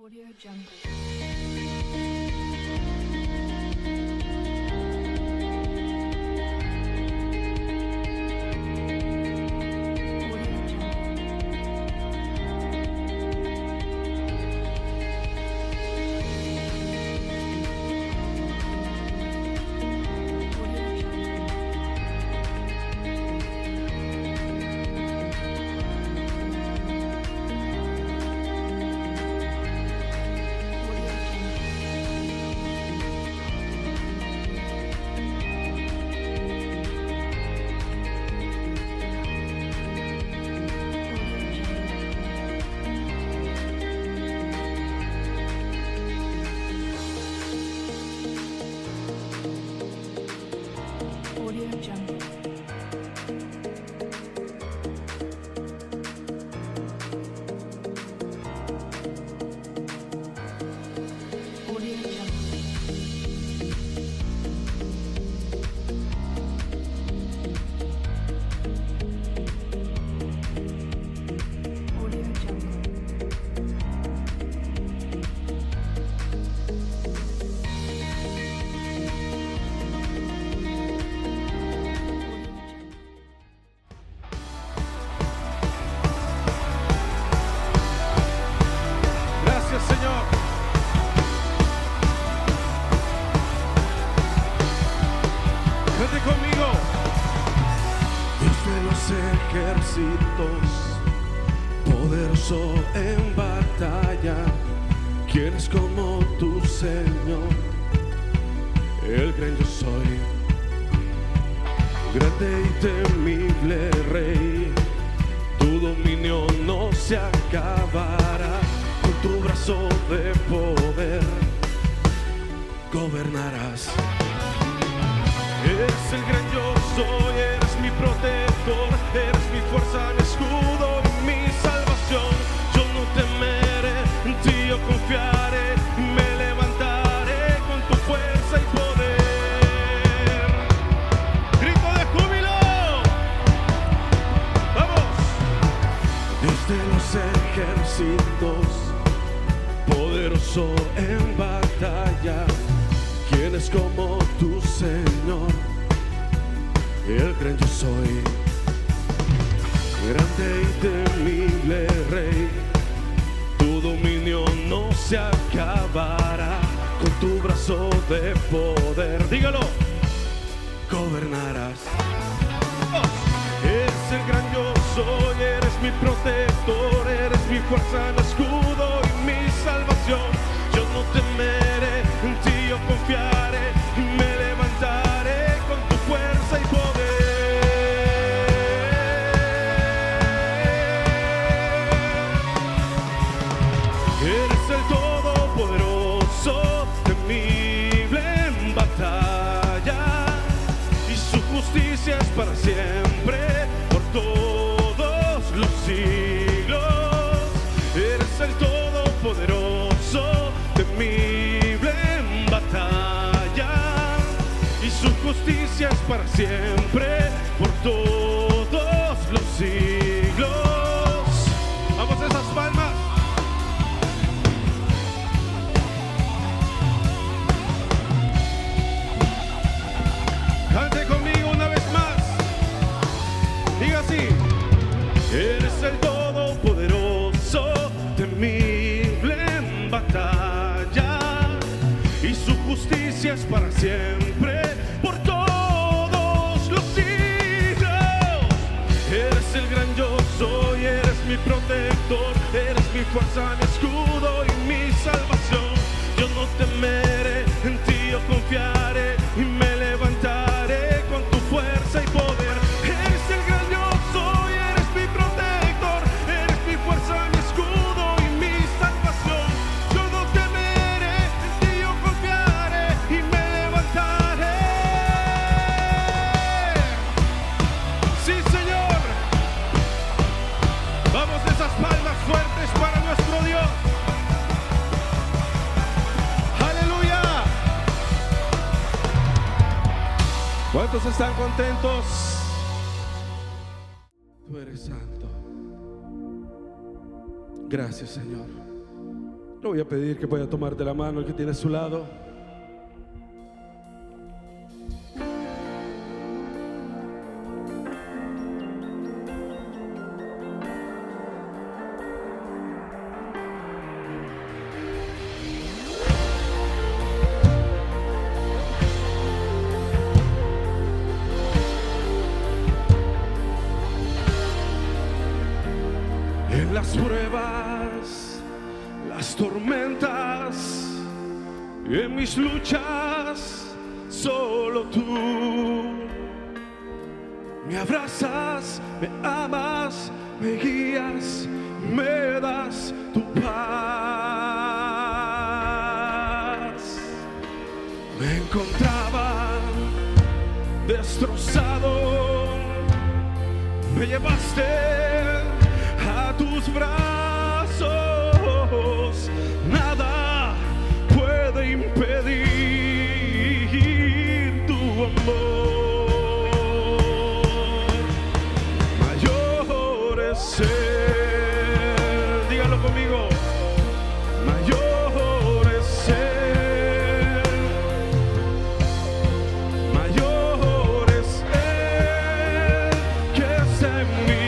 Audio Jungle. Audio Jungle. Audio Jungle. Audio Jungle. Gracias, Señor. Cante conmigo. Dios de los ejércitos, poderoso en batalla, ¿quién es como tu Señor? El gran yo soy, grande y temible Rey, tu dominio no se acabará. Con tu brazo de poder gobernarás. Eres el gran yo soy, eres mi protector, eres mi fuerza, mi escudo y mi salvación. Yo no temeré, en ti yo confiaré, me levantaré con tu fuerza y poder. Grito de júbilo. Vamos. Dios de los ejércitos, poderoso en batalla, ¿quién es como tu Señor? El gran yo soy, grande y temible Rey, tu dominio no se acabará. Con tu brazo de poder, dígalo, gobernarás. Eres el gran yo soy, eres mi protector, eres mi fuerza, mi escudo y mi salvación. Yo no temeré, en ti yo confiaré y me levantaré con tu fuerza y poder. Eres el todopoderoso, temible en batalla, y su justicia es para siempre, por todos los siglos. Eres el todopoderoso, temible en batalla, y su justicia es para siempre, por todos los siglos. Vamos a esas palmas. Cante conmigo una vez más. Diga así. Eres el todopoderoso, temible en batalla, y su justicia es para siempre, por todos los siglos. Eres el gran yo soy, eres mi protector, eres mi fuerza, mi escudo y mi salvación. Yo no temeré, en ti yo confiaré y me levantaré con tu fuerza y poder. Eres el gran yo soy, eres mi protector, eres mi fuerza, mi escudo y mi salvación. Yo no temeré, en ti yo confiaré y me levantaré. Sí, Señor. Vamos, esas palmas fuertes para nuestro Dios. Aleluya. ¿Cuántos están contentos? Tú eres santo. Gracias, Señor. Le voy a pedir que pueda tomar de la mano el que tiene a su lado. En las pruebas, las tormentas, en mis luchas, solo tú me abrazas, me amas, me guías, me das tu paz. Me encontraba destrozado, me llevaste a tus brazos. Nada puede impedir tu amor. Mayor es Él, dígalo conmigo. Mayor es Él, mayor es Él que está en mí.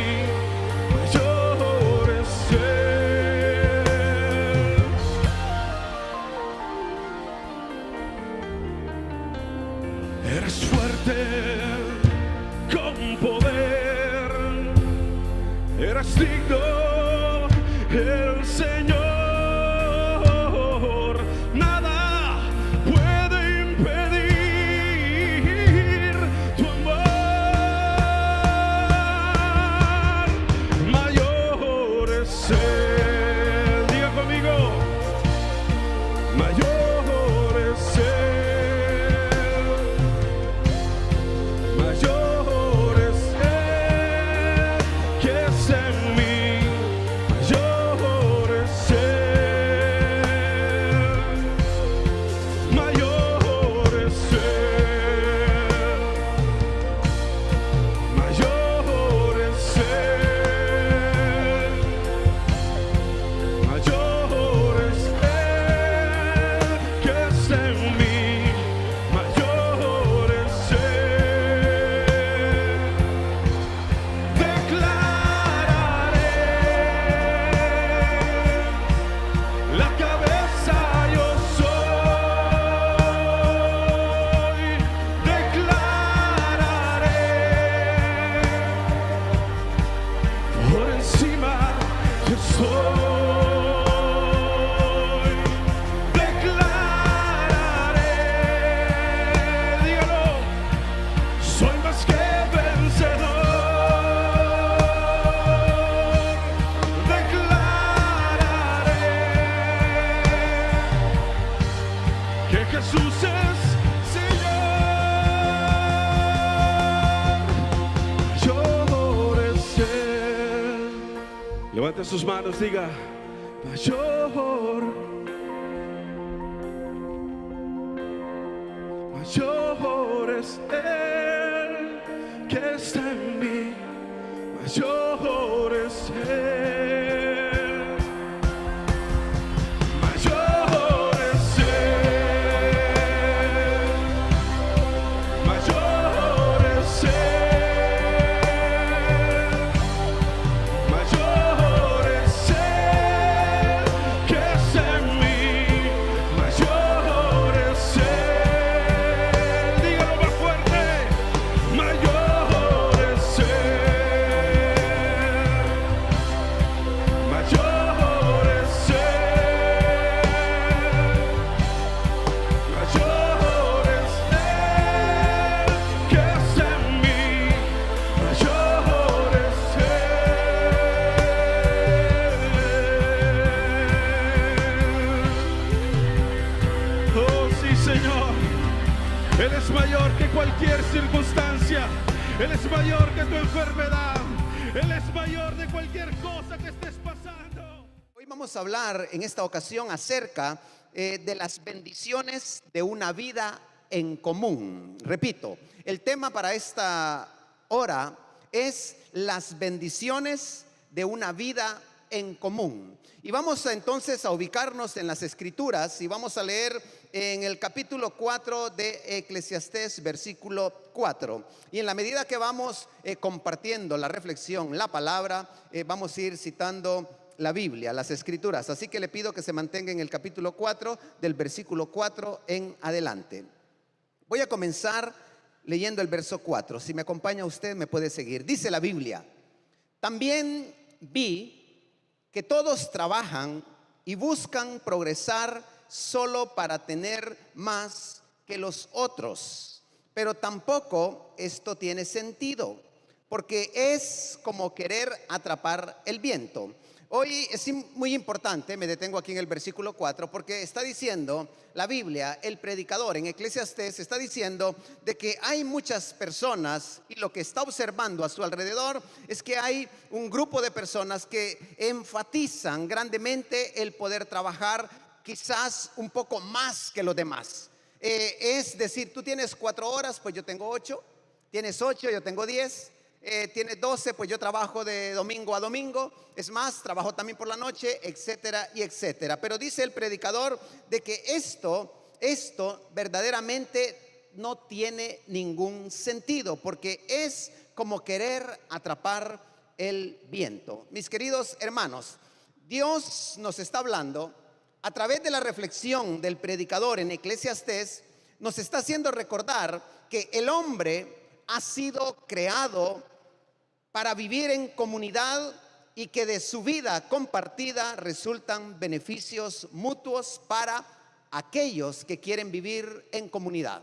Mayor es Él. Eres fuerte con poder, eres digno el Señor. Nada puede impedir tu amor. Mayor es Él, diga conmigo. Mayor es Él, mayor es Él que está en mí. Mayor es Él, mayor es Él, mayor es Él, mayor es Él que está en mí. Mayor es Él. Declararé, la cabeza yo soy. Declararé, por encima yo soy. Declararé, dígalo, soy más que vencedor. Declararé que Jesús es Señor. Mayor es Él. Levante sus manos, diga, mayor, mayor es Él que está en mí. Mayor es Él, mayor es Él, mayor es Él, mayor es Él que está en mí. Mayor es Él, dígalo más fuerte. Mayor es Él, mayor es Él, mayor es Él que está en mí. Mayor es Él. Oh sí, Señor. Él es mayor que cualquier circunstancia. Él es mayor que tu enfermedad. Él es mayor de cualquier cosa que estés pasando. Hoy vamos a hablar en esta ocasión acerca de las bendiciones de una vida en común. Repito, el tema para esta hora es las bendiciones de una vida en común. Y vamos entonces a ubicarnos en las Escrituras y vamos a leer en el capítulo 4 de Eclesiastés, versículo 4. Y en la medida que vamos compartiendo la reflexión, la palabra, vamos a ir citando la Biblia, las Escrituras. Así que le pido que se mantenga en el capítulo 4, del versículo 4 en adelante. Voy a comenzar leyendo el verso 4. Si me acompaña usted, me puede seguir. Dice la Biblia: también vi que todos trabajan y buscan progresar solo para tener más que los otros. Pero tampoco esto tiene sentido, porque es como querer atrapar el viento. Hoy es muy importante, me detengo aquí en el versículo 4, porque está diciendo la Biblia, el predicador en Eclesiastés está diciendo de que hay muchas personas, y lo que está observando a su alrededor es que hay un grupo de personas que enfatizan grandemente el poder trabajar quizás un poco más que los demás. Es decir, tú tienes 4 horas, pues yo tengo 8, tienes 8, yo tengo 10. Tienes 12, pues yo trabajo de domingo a domingo. Es más, trabajo también por la noche, etcétera y etcétera. Pero dice el predicador de que esto verdaderamente no tiene ningún sentido, porque es como querer atrapar el viento. Mis queridos hermanos, Dios nos está hablando a través de la reflexión del predicador en Eclesiastés. Nos está haciendo recordar que el hombre ha sido creado para vivir en comunidad y que de su vida compartida resultan beneficios mutuos para aquellos que quieren vivir en comunidad.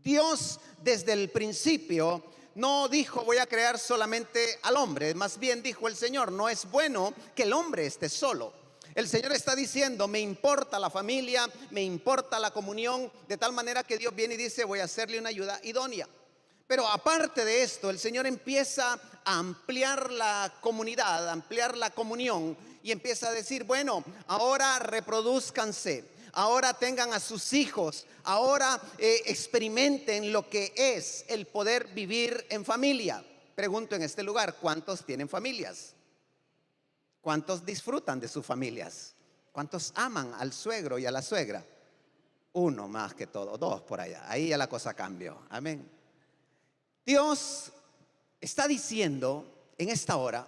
Dios desde el principio no dijo voy a crear solamente al hombre, más bien dijo el Señor, no es bueno que el hombre esté solo. El Señor está diciendo, me importa la familia, me importa la comunión, de tal manera que Dios viene y dice voy a hacerle una ayuda idónea. Pero aparte de esto, el Señor empieza a ampliar la comunidad, a ampliar la comunión, y empieza a decir, bueno, ahora reproduzcanse, ahora tengan a sus hijos, ahora experimenten lo que es el poder vivir en familia. Pregunto en este lugar, ¿cuántos tienen familias? ¿Cuántos disfrutan de sus familias? ¿Cuántos aman al suegro y a la suegra? Uno más que todo, 2 por allá. Ahí ya la cosa cambió. Amén. Dios está diciendo en esta hora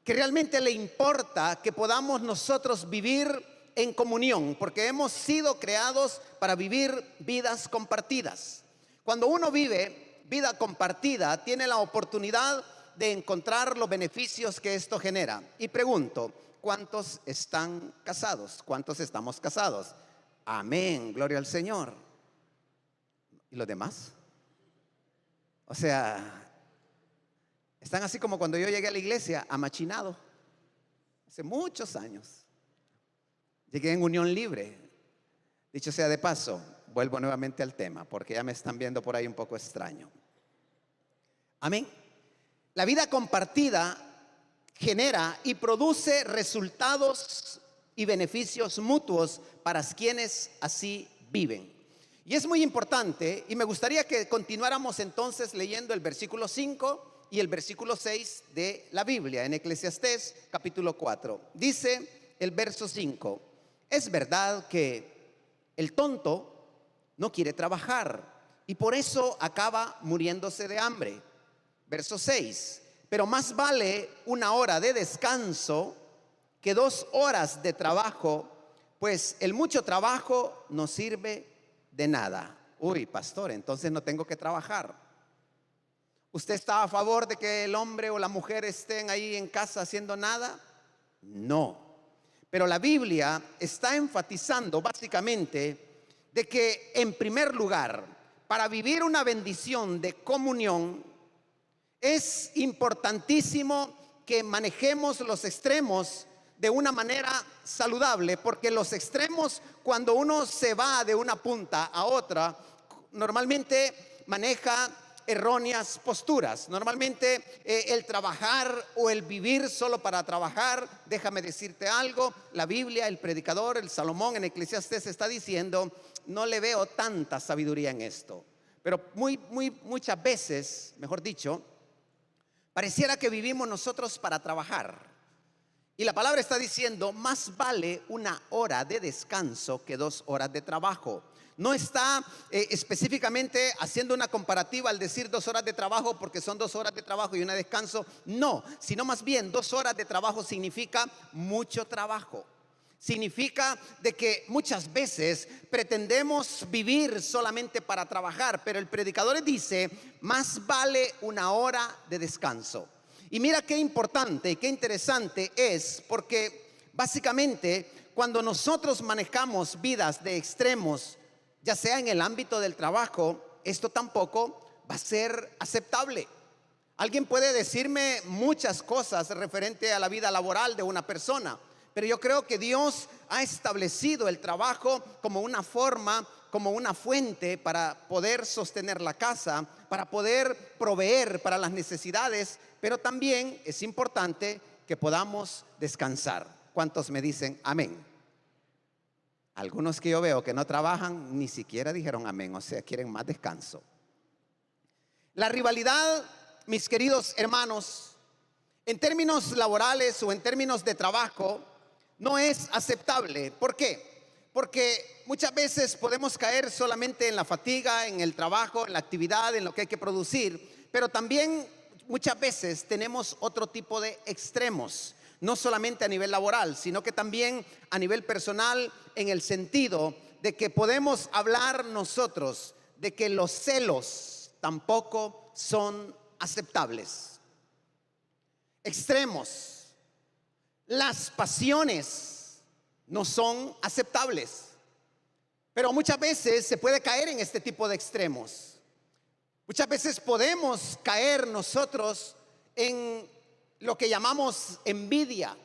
que realmente le importa que podamos nosotros vivir en comunión, porque hemos sido creados para vivir vidas compartidas. Cuando uno vive vida compartida, tiene la oportunidad de encontrar los beneficios que esto genera. Y pregunto, ¿cuántos están casados? ¿Cuántos estamos casados? Amén, gloria al Señor. ¿Y los demás? O sea, están así como cuando yo llegué a la iglesia, amachinado, hace muchos años. Llegué en unión libre. Dicho sea de paso, vuelvo nuevamente al tema, porque ya me están viendo por ahí un poco extraño. Amén. La vida compartida genera y produce resultados y beneficios mutuos para quienes así viven. Y es muy importante, y me gustaría que continuáramos entonces leyendo el versículo 5 y el versículo 6 de la Biblia en Eclesiastés capítulo 4. Dice el verso 5, es verdad que el tonto no quiere trabajar y por eso acaba muriéndose de hambre. Verso 6, pero más vale 1 hora de descanso que 2 horas de trabajo, pues el mucho trabajo no sirve de nada. Uy, pastor, entonces no tengo que trabajar. ¿Usted está a favor de que el hombre o la mujer estén ahí en casa haciendo nada? No. Pero la Biblia está enfatizando básicamente de que en primer lugar, para vivir una bendición de comunión, es importantísimo que manejemos los extremos de una manera saludable, porque los extremos, cuando uno se va de una punta a otra, normalmente maneja erróneas posturas. Normalmente el trabajar o el vivir solo para trabajar, déjame decirte algo, la Biblia, el predicador, el Salomón en Eclesiastés está diciendo, no le veo tanta sabiduría en esto. Pero muchas veces, mejor dicho, pareciera que vivimos nosotros para trabajar. Y la palabra está diciendo, más vale una hora de descanso que 2 horas de trabajo. No está específicamente haciendo una comparativa al decir 2 horas de trabajo porque son 2 horas de trabajo y una de descanso. No, sino más bien 2 horas de trabajo significa mucho trabajo. Significa de que muchas veces pretendemos vivir solamente para trabajar, pero el predicador dice, más vale una hora de descanso. Y mira qué importante y qué interesante es, porque básicamente cuando nosotros manejamos vidas de extremos, ya sea en el ámbito del trabajo, esto tampoco va a ser aceptable. Alguien puede decirme muchas cosas referente a la vida laboral de una persona, pero yo creo que Dios ha establecido el trabajo como una forma, como una fuente para poder sostener la casa, para poder proveer para las necesidades, pero también es importante que podamos descansar. ¿Cuántos me dicen amén? Algunos que yo veo que no trabajan ni siquiera dijeron amén, o sea, quieren más descanso. La rivalidad, mis queridos hermanos, en términos laborales o en términos de trabajo, no es aceptable. ¿Por qué? Porque muchas veces podemos caer solamente en la fatiga, en el trabajo, en la actividad, en lo que hay que producir, pero también muchas veces tenemos otro tipo de extremos. No solamente a nivel laboral, sino que también a nivel personal, en el sentido de que podemos hablar nosotros de que los celos tampoco son aceptables. Extremos, las pasiones no son aceptables, pero muchas veces se puede caer en este tipo de extremos. Muchas veces podemos caer nosotros en lo que llamamos envidia,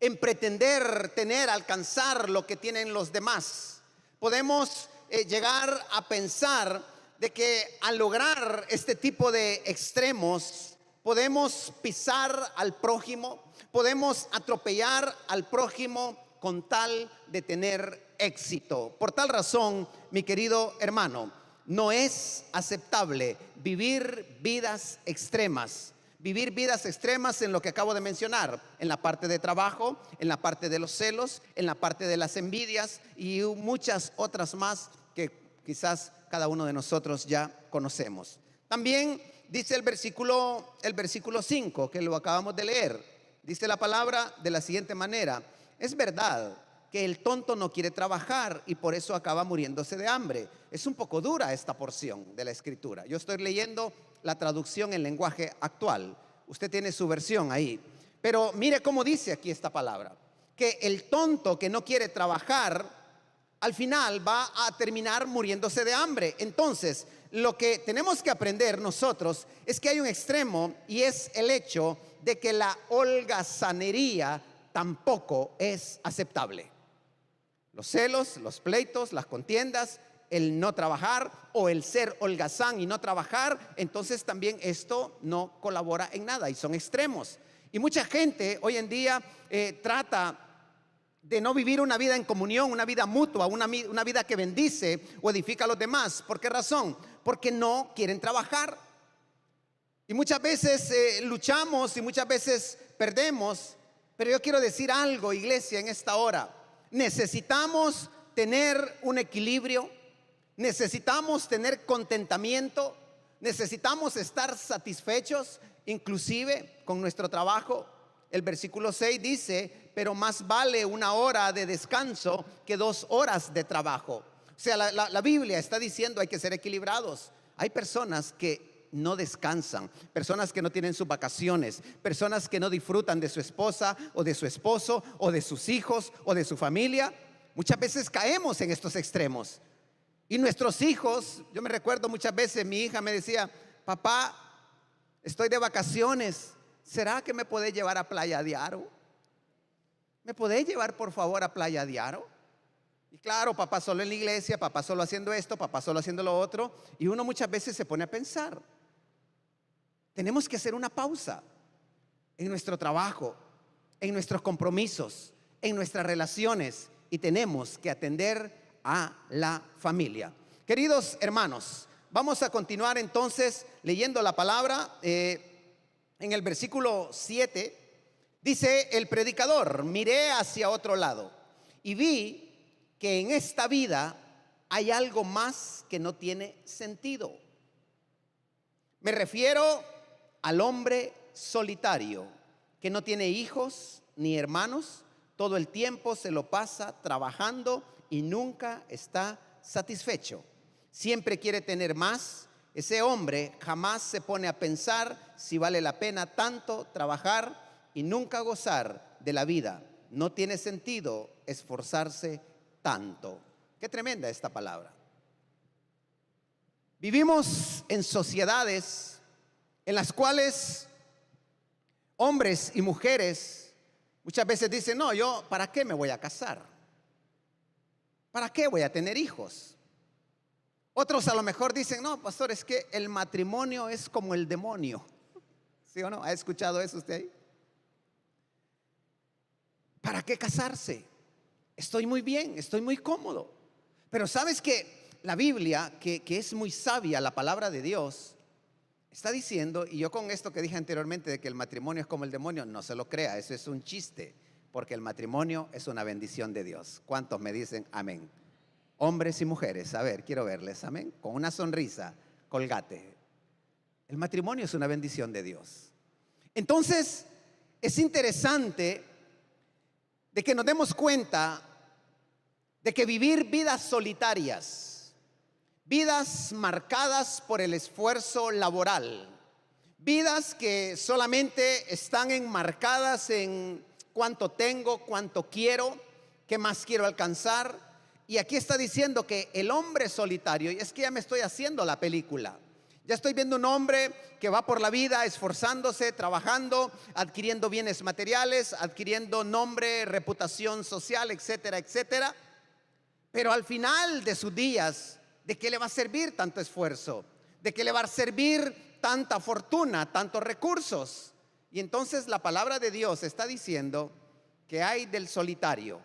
en pretender tener, alcanzar lo que tienen los demás. Podemos llegar a pensar de que al lograr este tipo de extremos podemos pisar al prójimo, podemos atropellar al prójimo con tal de tener éxito. Por tal razón, mi querido hermano, no es aceptable vivir vidas extremas. Vivir vidas extremas en lo que acabo de mencionar, en la parte de trabajo, en la parte de los celos, en la parte de las envidias y muchas otras más que quizás cada uno de nosotros ya conocemos. También dice el versículo 5, que lo acabamos de leer. Dice la palabra de la siguiente manera: es verdad que el tonto no quiere trabajar y por eso acaba muriéndose de hambre. Es un poco dura esta porción de la escritura. Yo estoy leyendo la traducción en lenguaje actual. Usted tiene su versión ahí. Pero mire cómo dice aquí esta palabra: que el tonto que no quiere trabajar, al final va a terminar muriéndose de hambre. Entonces, lo que tenemos que aprender nosotros es que hay un extremo, y es el hecho de que la holgazanería tampoco es aceptable. Los celos, los pleitos, las contiendas, el no trabajar o el ser holgazán y no trabajar, entonces también esto no colabora en nada y son extremos. Y mucha gente hoy en día trata de no vivir una vida en comunión, una vida mutua, una vida que bendice o edifica a los demás. ¿Por qué razón? Porque no quieren trabajar. Y muchas veces luchamos y muchas veces perdemos. Pero yo quiero decir algo, iglesia, en esta hora. Necesitamos tener un equilibrio. Necesitamos tener contentamiento, necesitamos estar satisfechos, inclusive con nuestro trabajo. El versículo 6 dice: pero más vale una hora de descanso que 2 horas de trabajo. O sea, la Biblia está diciendo hay que ser equilibrados. Hay personas que no descansan, personas que no tienen sus vacaciones, personas que no disfrutan de su esposa o de su esposo o de sus hijos o de su familia. Muchas veces caemos en estos extremos. Y nuestros hijos, yo me recuerdo muchas veces, mi hija me decía: papá, estoy de vacaciones, ¿será que me podés llevar a Playa de Aro? ¿Me podés llevar por favor a Playa de Aro? Y claro, papá solo en la iglesia, papá solo haciendo esto, papá solo haciendo lo otro. Y uno muchas veces se pone a pensar. Tenemos que hacer una pausa en nuestro trabajo, en nuestros compromisos, en nuestras relaciones, y tenemos que atender a la familia. Queridos hermanos, vamos a continuar entonces leyendo la palabra. En el versículo 7 Dice el predicador: miré hacia otro lado y vi que en esta vida hay algo más que no tiene sentido. Me refiero al hombre solitario, que no tiene hijos ni hermanos, todo el tiempo se lo pasa trabajando y nunca está satisfecho. Siempre quiere tener más. Ese hombre jamás se pone a pensar si vale la pena tanto trabajar y nunca gozar de la vida. No tiene sentido esforzarse tanto. Qué tremenda esta palabra. Vivimos en sociedades en las cuales hombres y mujeres muchas veces dicen: no, yo, ¿para qué me voy a casar? ¿Para qué voy a tener hijos? Otros a lo mejor dicen: no, pastor, es que el matrimonio es como el demonio. ¿Sí o no? ¿Ha escuchado eso usted ahí? ¿Para qué casarse? Estoy muy bien, estoy muy cómodo. Pero sabes que la Biblia, que es muy sabia, la palabra de Dios, está diciendo, y yo con esto que dije anteriormente de que el matrimonio es como el demonio, no se lo crea, eso es un chiste, porque el matrimonio es una bendición de Dios. ¿Cuántos me dicen amén? Hombres y mujeres, a ver, quiero verles, amén, con una sonrisa, colgate. El matrimonio es una bendición de Dios. Entonces, es interesante de que nos demos cuenta de que vivir vidas solitarias, vidas marcadas por el esfuerzo laboral, vidas que solamente están enmarcadas en cuánto tengo, cuánto quiero, qué más quiero alcanzar. Y aquí está diciendo que el hombre solitario, y es que ya me estoy haciendo la película, ya estoy viendo un hombre que va por la vida esforzándose, trabajando, adquiriendo bienes materiales, adquiriendo nombre, reputación social, etcétera, etcétera. Pero al final de sus días, ¿de qué le va a servir tanto esfuerzo? ¿De qué le va a servir tanta fortuna, tantos recursos? Y entonces la palabra de Dios está diciendo que hay del solitario,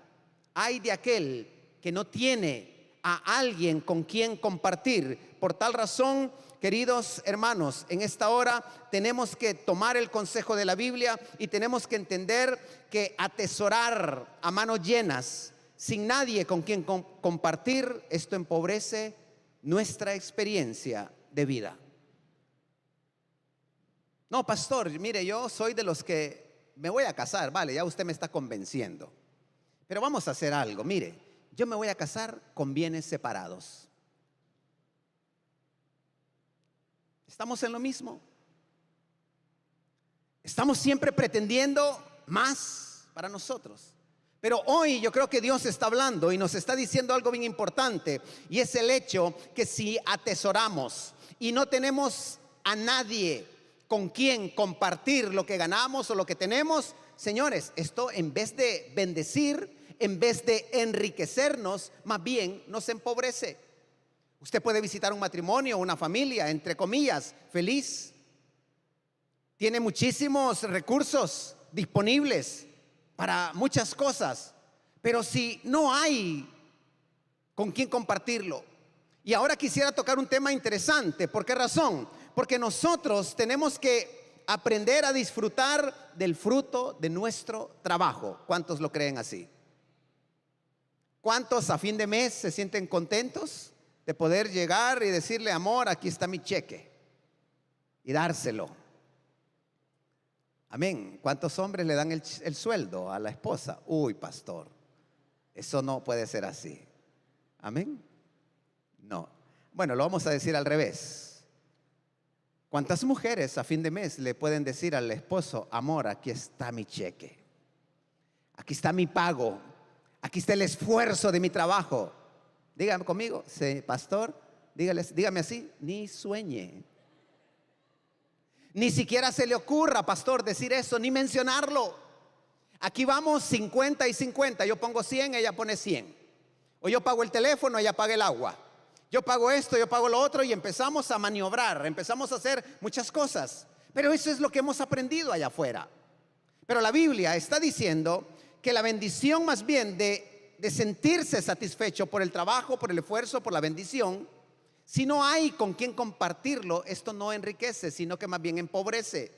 hay de aquel que no tiene a alguien con quien compartir. Por tal razón, queridos hermanos, en esta hora tenemos que tomar el consejo de la Biblia y tenemos que entender que atesorar a manos llenas, sin nadie con quien compartir, esto empobrece nuestra experiencia de vida. No, pastor, mire, yo soy de los que me voy a casar, vale, ya usted me está convenciendo. Pero vamos a hacer algo, mire, yo me voy a casar con bienes separados. ¿Estamos en lo mismo? Estamos siempre pretendiendo más para nosotros. Pero hoy yo creo que Dios está hablando y nos está diciendo algo bien importante, y es el hecho que si atesoramos y no tenemos a nadie con quien compartir lo que ganamos o lo que tenemos, señores, esto en vez de bendecir, en vez de enriquecernos, más bien nos empobrece. Usted puede visitar un matrimonio, una familia, entre comillas, feliz. Tiene muchísimos recursos disponibles para muchas cosas, pero si no hay con quién compartirlo. Y ahora quisiera tocar un tema interesante. ¿Por qué razón? Porque nosotros tenemos que aprender a disfrutar del fruto de nuestro trabajo. ¿Cuántos lo creen así? ¿Cuántos a fin de mes se sienten contentos de poder llegar y decirle: amor, aquí está mi cheque, y dárselo? Amén. ¿Cuántos hombres le dan el sueldo a la esposa? Uy, pastor, eso no puede ser así. Amén. No. Bueno, lo vamos a decir al revés. ¿Cuántas mujeres a fin de mes le pueden decir al esposo: amor, aquí está mi cheque, aquí está mi pago, aquí está el esfuerzo de mi trabajo? Dígame conmigo, sí, pastor, dígame así: ni sueñe. Ni siquiera se le ocurra, pastor, decir eso, ni mencionarlo. Aquí vamos 50 y 50. Yo pongo 100, ella pone 100. O yo pago el teléfono, ella paga el agua. Yo pago esto, yo pago lo otro, y empezamos a maniobrar, empezamos a hacer muchas cosas. Pero eso es lo que hemos aprendido allá afuera. Pero la Biblia está diciendo que la bendición, más bien de sentirse satisfecho por el trabajo, por el esfuerzo, por la bendición, si no hay con quien compartirlo, esto no enriquece, sino que más bien empobrece.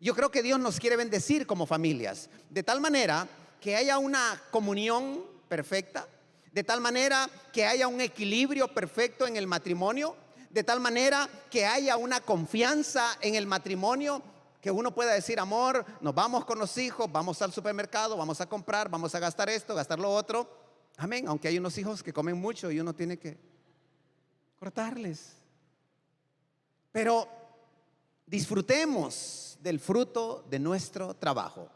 Yo creo que Dios nos quiere bendecir como familias, de tal manera que haya una comunión perfecta, de tal manera que haya un equilibrio perfecto en el matrimonio, de tal manera que haya una confianza en el matrimonio, que uno pueda decir, amor, nos vamos con los hijos, vamos al supermercado, vamos a comprar, vamos a gastar esto, gastar lo otro. Amén, aunque hay unos hijos que comen mucho y uno tiene que cortarles. Pero disfrutemos del fruto de nuestro trabajo.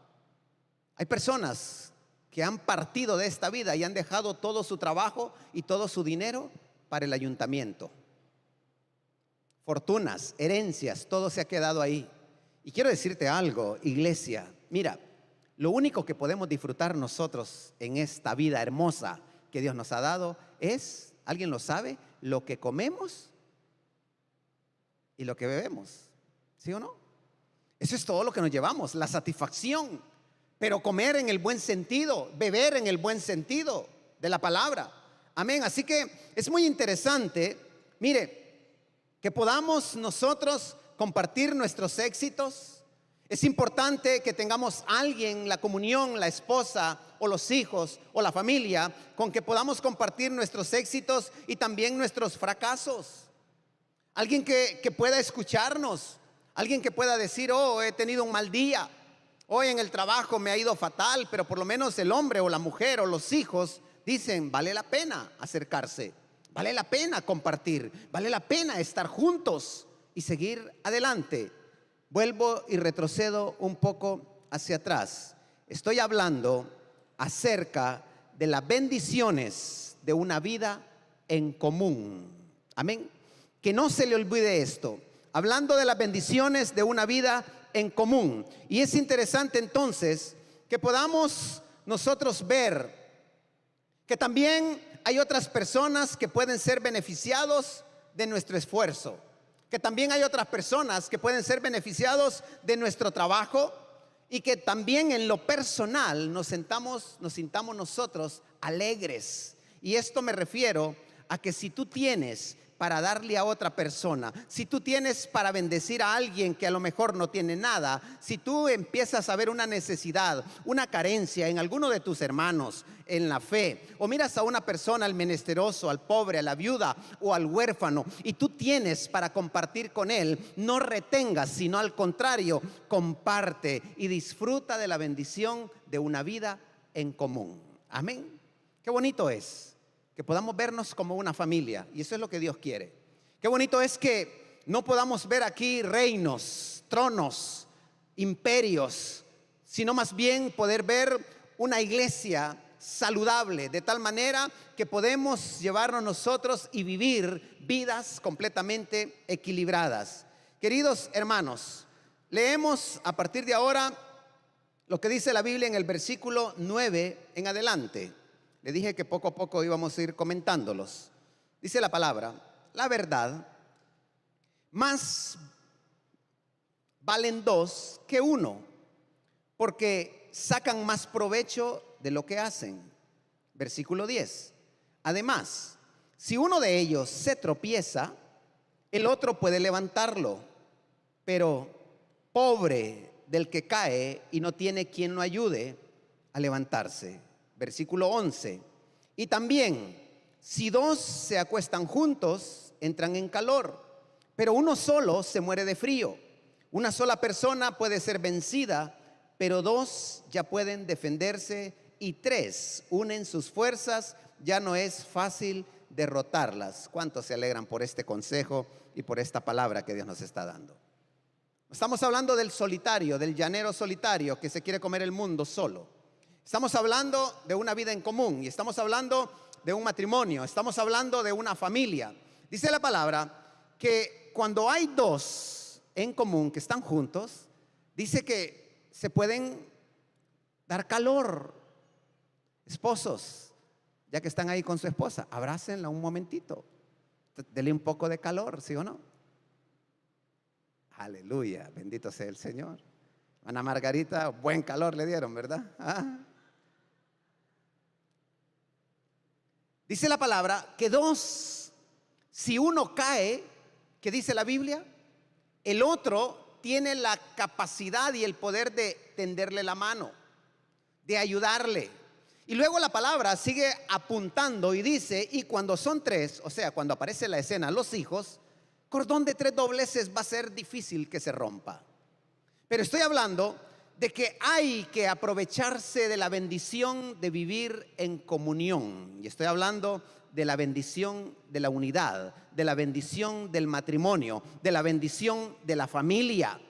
Hay personas que han partido de esta vida y han dejado todo su trabajo y todo su dinero para el ayuntamiento. Fortunas, herencias, todo se ha quedado ahí. Y quiero decirte algo, iglesia, mira, lo único que podemos disfrutar nosotros en esta vida hermosa que Dios nos ha dado es, ¿alguien lo sabe? Lo que comemos y lo que bebemos, ¿sí o no? Eso es todo lo que nos llevamos, la satisfacción, pero comer en el buen sentido, beber en el buen sentido de la palabra. Amén, así que es muy interesante, mire, que podamos nosotros compartir nuestros éxitos. Es importante que tengamos a alguien, la comunión, la esposa o los hijos o la familia, con que podamos compartir nuestros éxitos y también nuestros fracasos. Alguien que pueda escucharnos, alguien que pueda decir, oh, he tenido un mal día, hoy en el trabajo me ha ido fatal, pero por lo menos el hombre o la mujer o los hijos dicen, vale la pena acercarse, vale la pena compartir, vale la pena estar juntos y seguir adelante. Vuelvo y retrocedo un poco hacia atrás. Estoy hablando acerca de las bendiciones de una vida en común. Amén. Que no se le olvide esto. Hablando de las bendiciones de una vida en común. Y es interesante entonces que podamos nosotros ver que también hay otras personas que pueden ser beneficiados de nuestro esfuerzo. Que también hay otras personas que pueden ser beneficiados de nuestro trabajo y que también en lo personal nos sintamos nosotros alegres. Y esto me refiero a que si tú tienes para darle a otra persona, si tú tienes para bendecir a alguien que a lo mejor no tiene nada, si tú empiezas a ver una necesidad, una carencia en alguno de tus hermanos en la fe, o miras a una persona, al menesteroso, al pobre, a la viuda o al huérfano, y tú tienes para compartir con él, no retengas, sino al contrario, comparte y disfruta de la bendición de una vida en común. Amén. Qué bonito es que podamos vernos como una familia, y eso es lo que Dios quiere. Qué bonito es que no podamos ver aquí reinos, tronos, imperios, sino más bien poder ver una iglesia saludable, de tal manera que podemos llevarnos nosotros y vivir vidas completamente equilibradas. Queridos hermanos, leemos a partir de ahora lo que dice la Biblia en el versículo 9 en adelante. Le dije que poco a poco íbamos a ir comentándolos. Dice la palabra, la verdad, más valen dos que uno, porque sacan más provecho de lo que hacen. Versículo 10. Además, si uno de ellos se tropieza, el otro puede levantarlo, pero pobre del que cae y no tiene quien lo ayude a levantarse. Versículo 11. Y también, si dos se acuestan juntos, entran en calor, pero uno solo se muere de frío. Una sola persona puede ser vencida, pero dos ya pueden defenderse, y tres unen sus fuerzas, ya no es fácil derrotarlas. ¿Cuántos se alegran por este consejo y por esta palabra que Dios nos está dando? Estamos hablando del solitario, del llanero solitario que se quiere comer el mundo solo. Estamos hablando de una vida en común y estamos hablando de un matrimonio, estamos hablando de una familia. Dice la palabra que cuando hay dos en común que están juntos, dice que se pueden dar calor. Esposos, ya que están ahí con su esposa, abrácenla un momentito, dele un poco de calor, ¿sí o no? Aleluya, bendito sea el Señor. Ana Margarita, buen calor le dieron, ¿verdad? Dice la palabra que dos, si uno cae, ¿qué dice la Biblia? El otro tiene la capacidad y el poder de tenderle la mano, de ayudarle. Y luego la palabra sigue apuntando y dice, y cuando son tres, o sea, cuando aparece la escena, los hijos, cordón de tres dobleces va a ser difícil que se rompa. Pero estoy hablando de que hay que aprovecharse de la bendición de vivir en comunión. Y estoy hablando de la bendición de la unidad, de la bendición del matrimonio, de la bendición de la familia.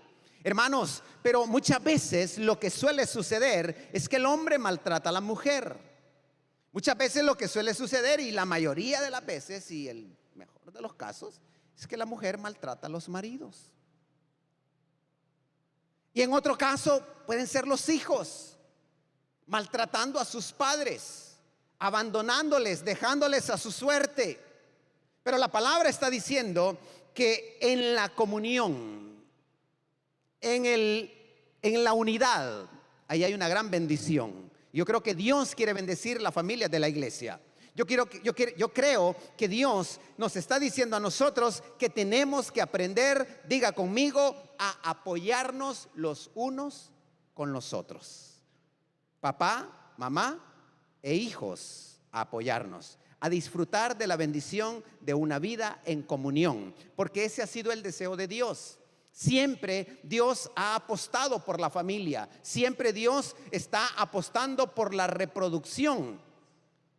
Hermanos, pero muchas veces lo que suele suceder es que el hombre maltrata a la mujer. Muchas veces lo que suele suceder, y la mayoría de las veces, y el mejor de los casos, es que la mujer maltrata a los maridos. Y en otro caso pueden ser los hijos maltratando a sus padres, abandonándoles, dejándoles a su suerte. Pero la palabra está diciendo que en la comunión, en la unidad, ahí hay una gran bendición. Yo creo que Dios quiere bendecir la familia de la iglesia. Yo creo que Dios nos está diciendo a nosotros que tenemos que aprender, diga conmigo, a apoyarnos los unos con los otros. Papá, mamá e hijos, a apoyarnos, a disfrutar de la bendición de una vida en comunión, porque ese ha sido el deseo de Dios. Siempre Dios ha apostado por la familia, siempre Dios está apostando por la reproducción.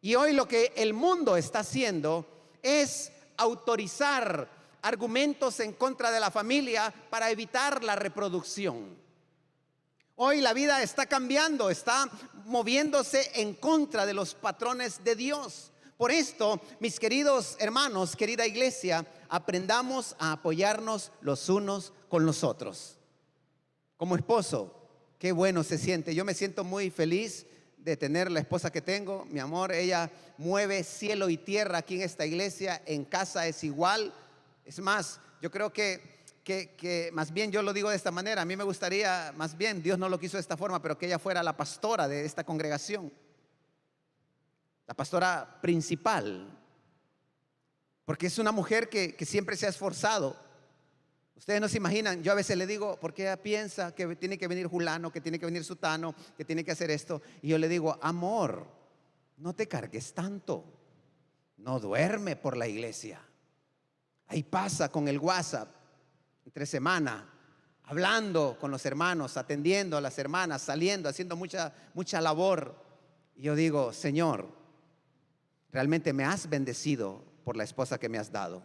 Y hoy lo que el mundo está haciendo es autorizar argumentos en contra de la familia para evitar la reproducción. Hoy la vida está cambiando, está moviéndose en contra de los patrones de Dios. Por esto, mis queridos hermanos, querida iglesia, aprendamos a apoyarnos los unos con los otros. Como esposo, qué bueno se siente. Yo me siento muy feliz de tener la esposa que tengo. Mi amor, ella mueve cielo y tierra aquí en esta iglesia. En casa es igual. Es más, yo creo que más bien yo lo digo de esta manera. A mí me gustaría, más bien, Dios no lo quiso de esta forma, pero que ella fuera la pastora de esta congregación, la pastora principal, porque es una mujer que siempre se ha esforzado. Ustedes no se imaginan, yo a veces le digo, porque ella piensa que tiene que venir fulano, que tiene que venir sutano, que tiene que hacer esto. Y yo le digo, amor, no te cargues tanto, no duerme por la iglesia. Ahí pasa con el WhatsApp, entre semana, hablando con los hermanos, atendiendo a las hermanas, saliendo, haciendo mucha labor. Y yo digo, Señor, realmente me has bendecido por la esposa que me has dado.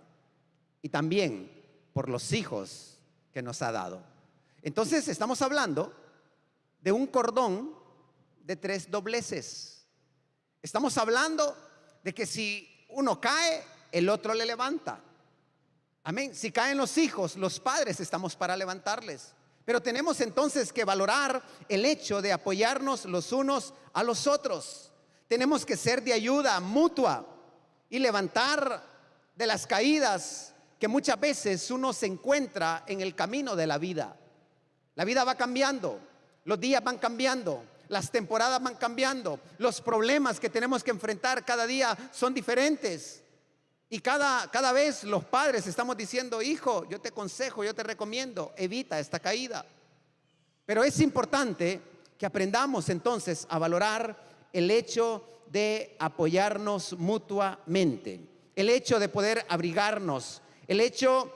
Y también por los hijos que nos ha dado. Entonces estamos hablando de un cordón de tres dobleces. Estamos hablando de que si uno cae, el otro le levanta. Amén. Si caen los hijos, los padres estamos para levantarles. Pero tenemos entonces que valorar el hecho de apoyarnos los unos a los otros. Tenemos que ser de ayuda mutua y levantar de las caídas que muchas veces uno se encuentra en el camino de la vida. La vida va cambiando, los días van cambiando, las temporadas van cambiando, los problemas que tenemos que enfrentar cada día son diferentes. Y cada vez los padres estamos diciendo, hijo, yo te aconsejo, yo te recomiendo, evita esta caída. Pero es importante que aprendamos entonces a valorar el hecho de apoyarnos mutuamente, el hecho de poder abrigarnos, el hecho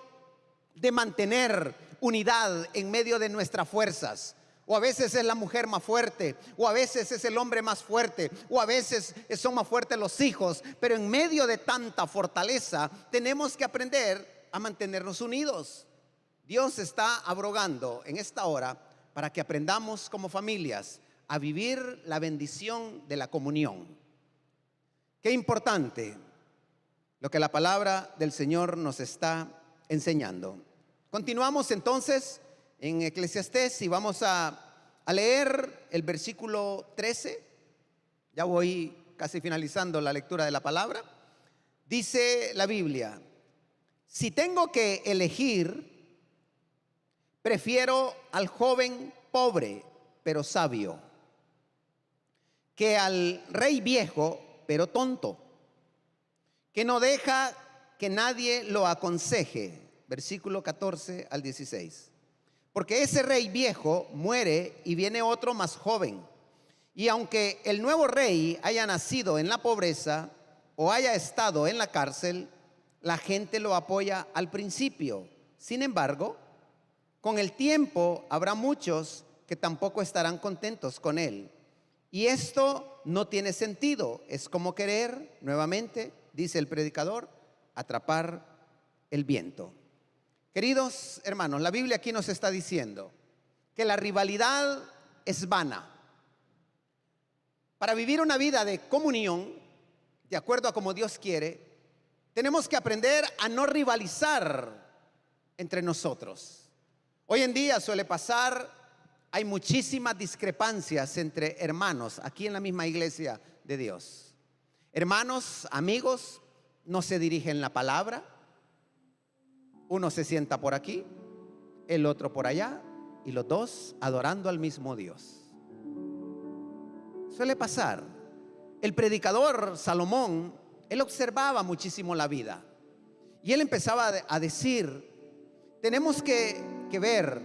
de mantener unidad en medio de nuestras fuerzas. O a veces es la mujer más fuerte, o a veces es el hombre más fuerte, o a veces son más fuertes los hijos. Pero en medio de tanta fortaleza tenemos que aprender a mantenernos unidos. Dios está abrogando en esta hora para que aprendamos como familias a vivir la bendición de la comunión. Qué importante lo que la palabra del Señor nos está enseñando. Continuamos entonces en Eclesiastés y vamos a leer el versículo 13. Ya voy casi finalizando la lectura de la palabra. Dice la Biblia: si tengo que elegir, prefiero al joven pobre pero sabio, que al rey viejo pero tonto, que no deja que nadie lo aconseje. Versículo 14 al 16. Porque ese rey viejo muere y viene otro más joven. Y aunque el nuevo rey haya nacido en la pobreza o haya estado en la cárcel, la gente lo apoya al principio. Sin embargo, con el tiempo habrá muchos que tampoco estarán contentos con él. Y esto no tiene sentido. Es como querer, nuevamente, dice el predicador, atrapar el viento. Queridos hermanos, la Biblia aquí nos está diciendo que la rivalidad es vana. Para vivir una vida de comunión, de acuerdo a como Dios quiere, tenemos que aprender a no rivalizar entre nosotros. Hoy en día suele pasar, hay muchísimas discrepancias entre hermanos aquí en la misma iglesia de Dios. Hermanos, amigos, no se dirigen la palabra. Uno se sienta por aquí, el otro por allá, y los dos adorando al mismo Dios. Suele pasar. El predicador Salomón, él observaba muchísimo la vida. Y él empezaba a decir, tenemos que ver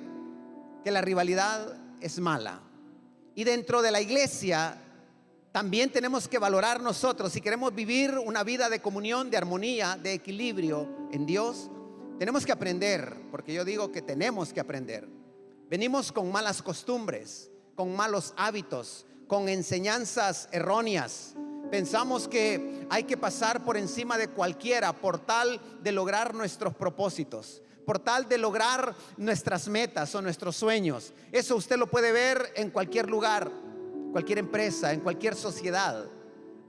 que la rivalidad es mala. Y dentro de la iglesia también tenemos que valorar nosotros. Si queremos vivir una vida de comunión, de armonía, de equilibrio en Dios, tenemos que aprender, porque yo digo que tenemos que aprender. Venimos con malas costumbres, con malos hábitos, con enseñanzas erróneas. Pensamos que hay que pasar por encima de cualquiera por tal de lograr nuestros propósitos, por tal de lograr nuestras metas o nuestros sueños. Eso usted lo puede ver en cualquier lugar, cualquier empresa, en cualquier sociedad.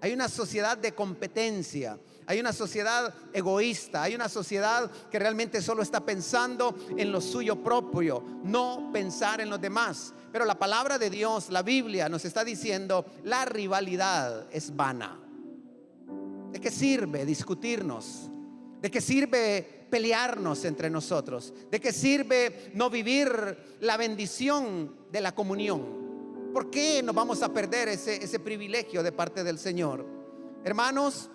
Hay una sociedad de competencia, hay una sociedad egoísta, hay una sociedad que realmente solo está pensando en lo suyo propio, no pensar en los demás. Pero la palabra de Dios, la Biblia, nos está diciendo, la rivalidad es vana. ¿De qué sirve discutirnos? ¿De qué sirve pelearnos entre nosotros? ¿De qué sirve no vivir la bendición de la comunión? ¿Por qué nos vamos a perder ese privilegio de parte del Señor? Hermanos,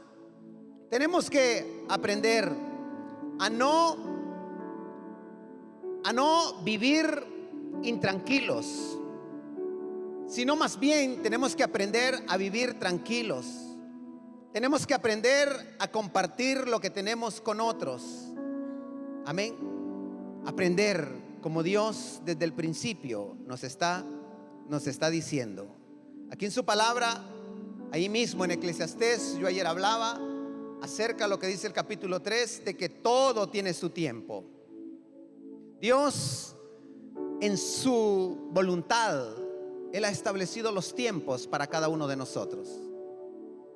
tenemos que aprender a no vivir intranquilos, sino más bien tenemos que aprender a vivir tranquilos. Tenemos que aprender a compartir lo que tenemos con otros. Amén. Aprender como Dios desde el principio nos está diciendo. Aquí en su palabra, ahí mismo en Eclesiastés, yo ayer hablaba acerca de lo que dice el capítulo 3, de que todo tiene su tiempo. Dios, en su voluntad, Él ha establecido los tiempos para cada uno de nosotros.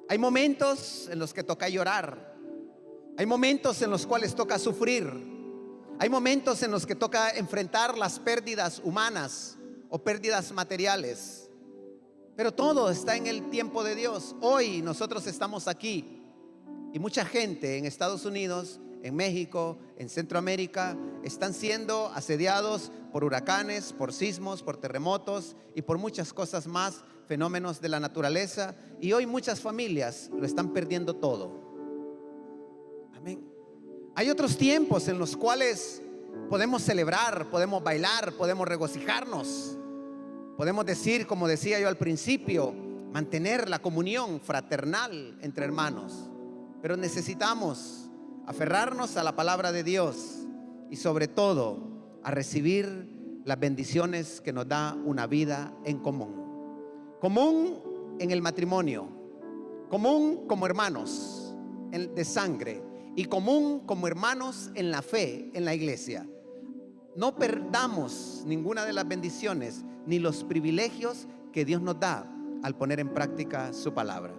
Hay momentos en los que toca llorar. Hay momentos en los cuales toca sufrir. Hay momentos en los que toca enfrentar las pérdidas humanas o pérdidas materiales. Pero todo está en el tiempo de Dios. Hoy nosotros estamos aquí y mucha gente en Estados Unidos, en México, en Centroamérica, están siendo asediados por huracanes, por sismos, por terremotos y por muchas cosas más, fenómenos de la naturaleza. Y hoy muchas familias lo están perdiendo todo. Amén. Hay otros tiempos en los cuales podemos celebrar, podemos bailar, podemos regocijarnos. Podemos decir, como decía yo al principio, mantener la comunión fraternal entre hermanos. Pero necesitamos aferrarnos a la palabra de Dios y sobre todo a recibir las bendiciones que nos da una vida en común. Común en el matrimonio, común como hermanos de sangre y común como hermanos en la fe, en la iglesia. No perdamos ninguna de las bendiciones ni los privilegios que Dios nos da al poner en práctica su palabra.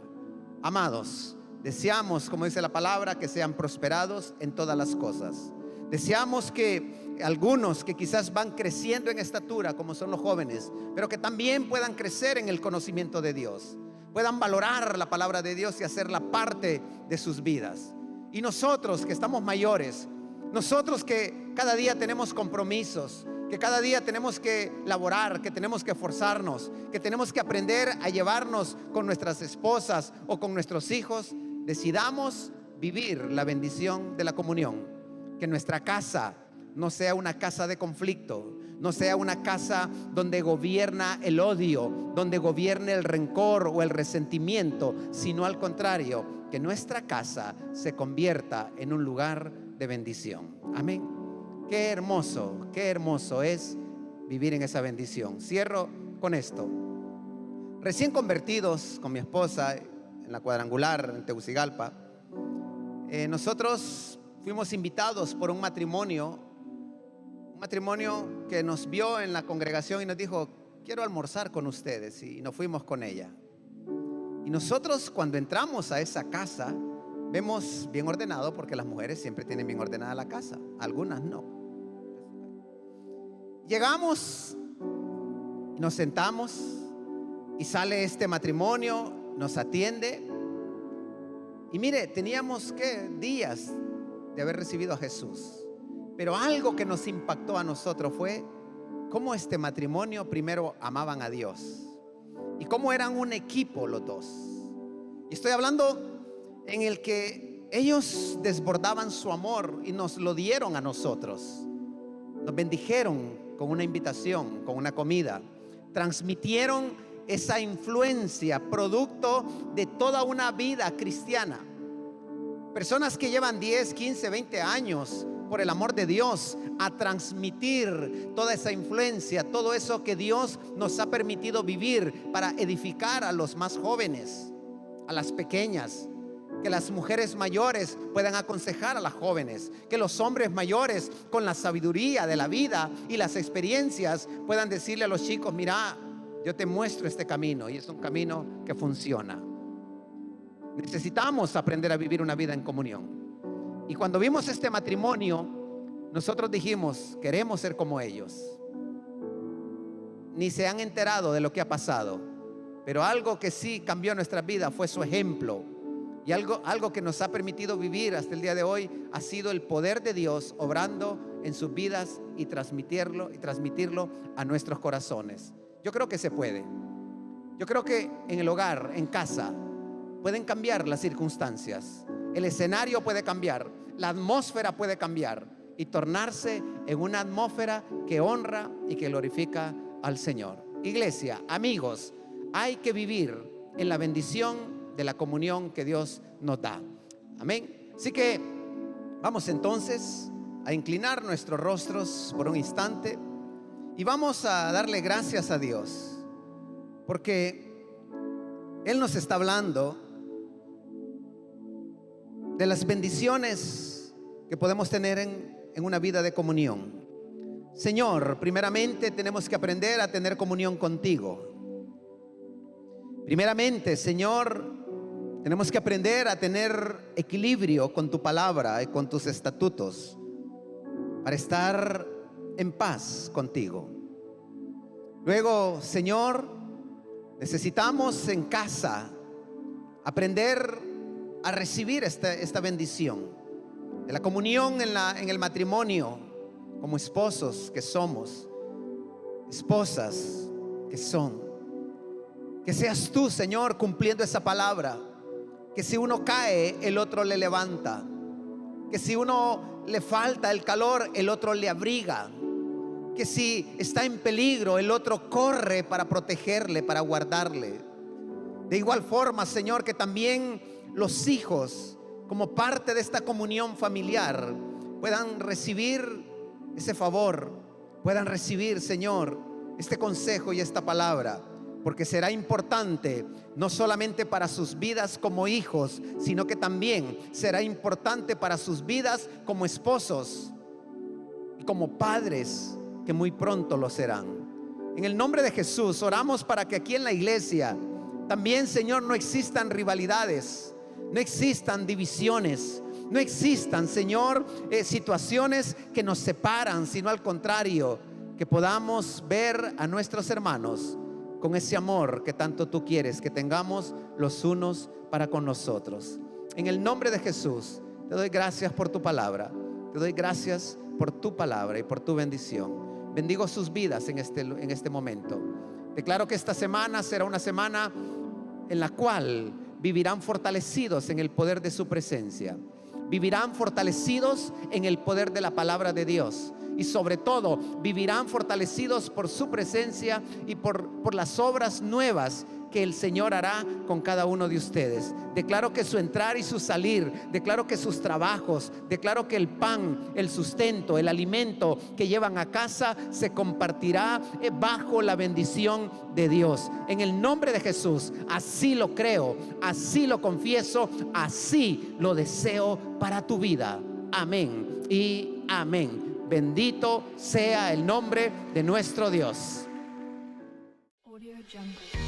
Amados, deseamos, como dice la palabra, que sean prosperados en todas las cosas. Deseamos que algunos que quizás van creciendo en estatura, como son los jóvenes, pero que también puedan crecer en el conocimiento de Dios, puedan valorar la palabra de Dios y hacerla parte de sus vidas. Y nosotros que estamos mayores, nosotros que cada día tenemos compromisos, que cada día tenemos que laborar, que tenemos que esforzarnos, que tenemos que aprender a llevarnos con nuestras esposas o con nuestros hijos, decidamos vivir la bendición de la comunión. Que nuestra casa no sea una casa de conflicto, no sea una casa donde gobierna el odio, donde gobierne el rencor o el resentimiento, sino al contrario, que nuestra casa se convierta en un lugar de bendición. Amén. Qué hermoso es vivir en esa bendición. Cierro con esto. Recién convertidos con mi esposa en la Cuadrangular en Tegucigalpa, nosotros fuimos invitados por un matrimonio que nos vio en la congregación y nos dijo: quiero almorzar con ustedes, y nos fuimos con ella. Y nosotros, cuando entramos a esa casa, vemos bien ordenado, porque las mujeres siempre tienen bien ordenada la casa, algunas no. Llegamos, nos sentamos y sale este matrimonio, nos atiende. Y mire, teníamos días de haber recibido a Jesús, pero algo que nos impactó a nosotros fue cómo este matrimonio primero amaban a Dios y cómo eran un equipo los dos. Y estoy hablando en el que ellos desbordaban su amor y nos lo dieron a nosotros. Nos bendijeron con una invitación, con una comida. Transmitieron esa influencia, producto de toda una vida cristiana. Personas que llevan 10, 15, 20 años por el amor de Dios a transmitir toda esa influencia, todo eso que Dios nos ha permitido vivir para edificar a los más jóvenes, a las pequeñas, que las mujeres mayores puedan aconsejar a las jóvenes, que los hombres mayores con la sabiduría de la vida y las experiencias puedan decirle a los chicos: mira, yo te muestro este camino y es un camino que funciona. Necesitamos aprender a vivir una vida en comunión. Y cuando vimos este matrimonio, nosotros dijimos: queremos ser como ellos. Ni se han enterado de lo que ha pasado, pero algo que sí cambió nuestra vida fue su ejemplo. Y algo que nos ha permitido vivir hasta el día de hoy ha sido el poder de Dios obrando en sus vidas y transmitirlo a nuestros corazones. Yo creo que se puede. Yo creo que en el hogar, en casa, pueden cambiar las circunstancias. El escenario puede cambiar, la atmósfera puede cambiar y tornarse en una atmósfera que honra y que glorifica al Señor. Iglesia, amigos, hay que vivir en la bendición de la comunión que Dios nos da. Amén. Así que vamos entonces a inclinar nuestros rostros por un instante y vamos a darle gracias a Dios, porque Él nos está hablando de las bendiciones que podemos tener en una vida de comunión. Señor, primeramente tenemos que aprender a tener comunión contigo. Primeramente, Señor, tenemos que aprender a tener equilibrio con tu palabra y con tus estatutos para estar en paz contigo. Luego, Señor, necesitamos en casa aprender a recibir esta bendición de la comunión en el matrimonio, como esposos que somos, esposas que son. Que seas tú, Señor, cumpliendo esa palabra. Que si uno cae, el otro le levanta. Que si uno le falta el calor, el otro le abriga. Que si está en peligro, el otro corre para protegerle, para guardarle. De igual forma, Señor, que también los hijos, como parte de esta comunión familiar, puedan recibir ese favor, puedan recibir, Señor, este consejo y esta palabra. Porque será importante no solamente para sus vidas como hijos, sino que también será importante para sus vidas como esposos y como padres, que muy pronto lo serán. En el nombre de Jesús oramos para que aquí en la iglesia también, Señor, no existan rivalidades, no existan divisiones, no existan, Señor, situaciones que nos separan, sino al contrario, que podamos ver a nuestros hermanos con ese amor que tanto tú quieres que tengamos los unos para con nosotros. En el nombre de Jesús, te doy gracias por tu palabra. Te doy gracias por tu palabra y por tu bendición. Bendigo sus vidas en este momento. Declaro que esta semana será una semana en la cual vivirán fortalecidos en el poder de su presencia. Vivirán fortalecidos en el poder de la palabra de Dios. y sobre todo vivirán fortalecidos por su presencia y por las obras nuevas que el Señor hará con cada uno de ustedes. Declaro que su entrar y su salir, declaro que sus trabajos, declaro que el pan, el sustento, el alimento que llevan a casa se compartirá bajo la bendición de Dios. En el nombre de Jesús, así lo creo, así lo confieso, así lo deseo para tu vida. Amén y amén. Bendito sea el nombre de nuestro Dios. Audio Jungle.